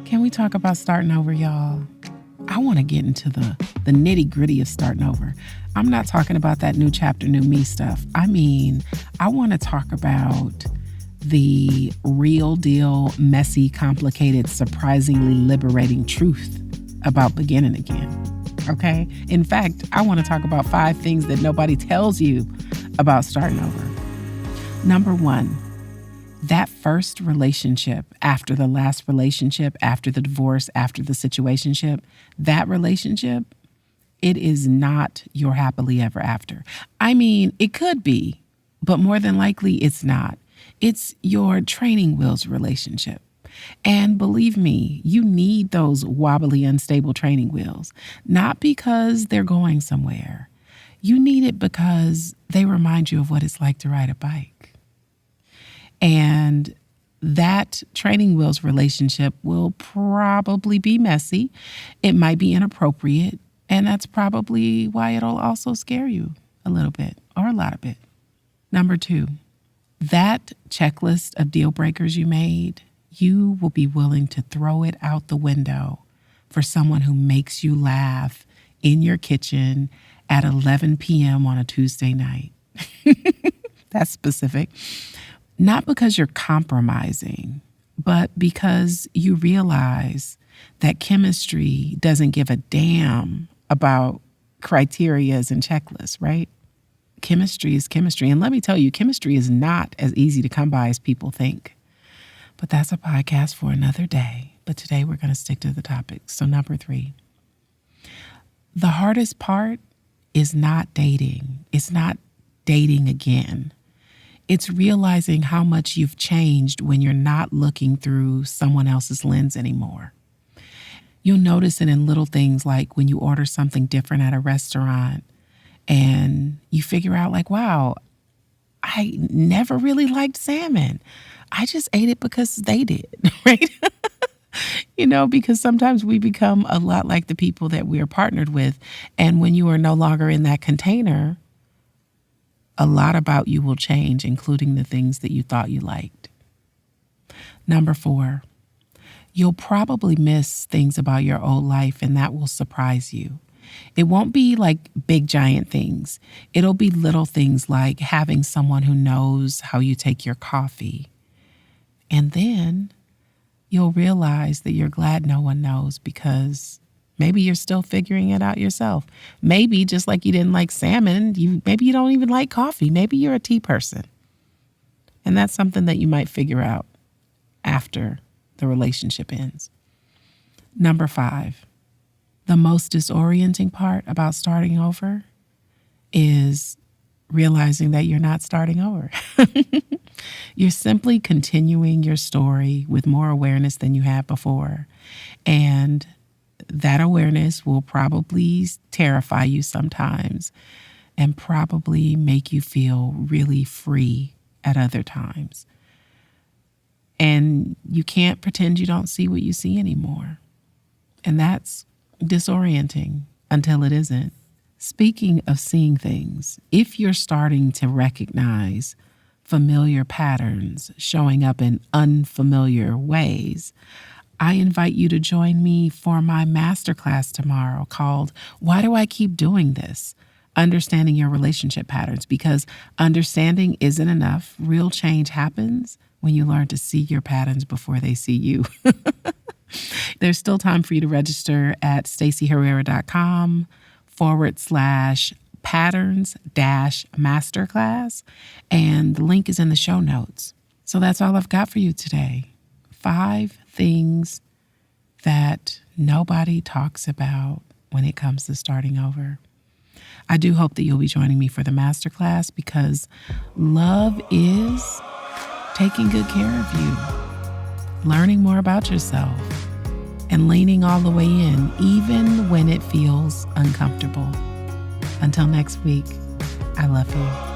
Can we talk about starting over, y'all? I want to get into the nitty gritty of starting over. I'm not talking about that new chapter, new me stuff. I mean, I want to talk about the real deal, messy, complicated, surprisingly liberating truth about beginning again. Okay? In fact, I want to talk about 5 things that nobody tells you about starting over. Number 1, that first relationship, after the last relationship, after the divorce, after the situationship, that relationship, it is not your happily ever after. I mean, it could be, but more than likely it's not. It's your training wheels relationship. And believe me, you need those wobbly, unstable training wheels, not because they're going somewhere. You need it because they remind you of what it's like to ride a bike. And that training wheels relationship will probably be messy. It might be inappropriate. And that's probably why it'll also scare you a little bit or a lot of it. Number 2, that checklist of deal breakers you made, you will be willing to throw it out the window for someone who makes you laugh in your kitchen at 11 p.m. on a Tuesday night. That's specific. Not because you're compromising, but because you realize that chemistry doesn't give a damn about criterias and checklists, right? Chemistry is chemistry. And let me tell you, chemistry is not as easy to come by as people think. But that's a podcast for another day. But today we're going to stick to the topic. So number 3, the hardest part is not dating. It's not dating again. It's realizing how much you've changed when you're not looking through someone else's lens anymore. You'll notice it in little things like when you order something different at a restaurant and you figure out like, wow, I never really liked salmon. I just ate it because they did, right? Because sometimes we become a lot like the people that we are partnered with. And when you are no longer in that container, a lot about you will change, including the things that you thought you liked. Number 4, you'll probably miss things about your old life, and that will surprise you. It won't be like big, giant things. It'll be little things like having someone who knows how you take your coffee. And then you'll realize that you're glad no one knows because maybe you're still figuring it out yourself. Maybe just like you didn't like salmon, maybe you don't even like coffee. Maybe you're a tea person. And that's something that you might figure out after the relationship ends. Number 5, the most disorienting part about starting over is realizing that you're not starting over. You're simply continuing your story with more awareness than you had before. And that awareness will probably terrify you sometimes and probably make you feel really free at other times. And you can't pretend you don't see what you see anymore. And that's disorienting until it isn't. Speaking of seeing things, if you're starting to recognize familiar patterns showing up in unfamiliar ways, I invite you to join me for my masterclass tomorrow called Why Do I Keep Doing This? Understanding Your Relationship Patterns, because understanding isn't enough. Real change happens when you learn to see your patterns before they see you. There's still time for you to register at staceyherrera.com/patterns-masterclass. And the link is in the show notes. So that's all I've got for you today. 5 things that nobody talks about when it comes to starting over. I do hope that you'll be joining me for the masterclass because love is taking good care of you, learning more about yourself, and leaning all the way in, even when it feels uncomfortable. Until next week, I love you.